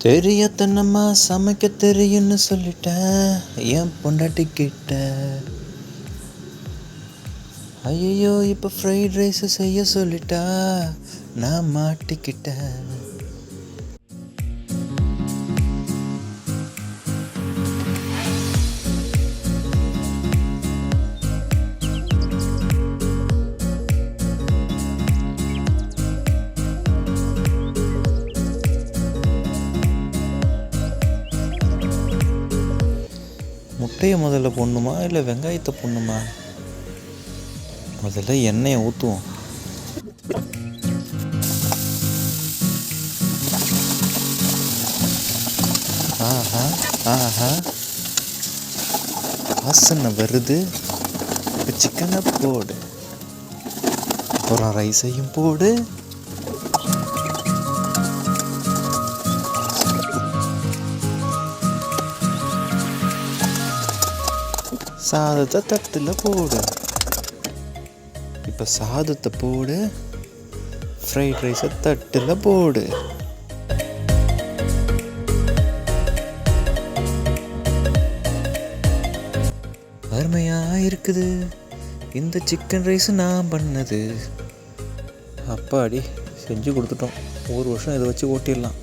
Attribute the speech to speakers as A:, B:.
A: தெரியத்தனமா சமைக்க தெரியும்னு சொல்லிட்டேன் என் பொண்டாட்டி கிட்ட. ஐயோ இப்போ ஃப்ரைட் ரைஸ் செய்ய சொல்லிட்டா நான் மாட்டிக்கிட்டேன். முட்டையை முதல்ல போடணுமா இல்லை வெங்காயத்தை போடணுமா? முதல்ல எண்ணெயை ஊற்றுவோம். ஆஹா ஆஹா வாசனை வருது. இப்போ சிக்கனை போடு, அப்புறம் ரைஸையும் போடு. சாதத்தை தட்டில் போடு. இப்போ சாதத்தை போடு, ஃப்ரைட் ரைஸை தட்டில் போடு. அருமையாக இருக்குது இந்த சிக்கன் ரைஸு நான் பண்ணது. அப்பாடி செஞ்சு கொடுத்துட்டோம். ஒரு வருஷம் இதை வச்சு ஓட்டிடலாம்.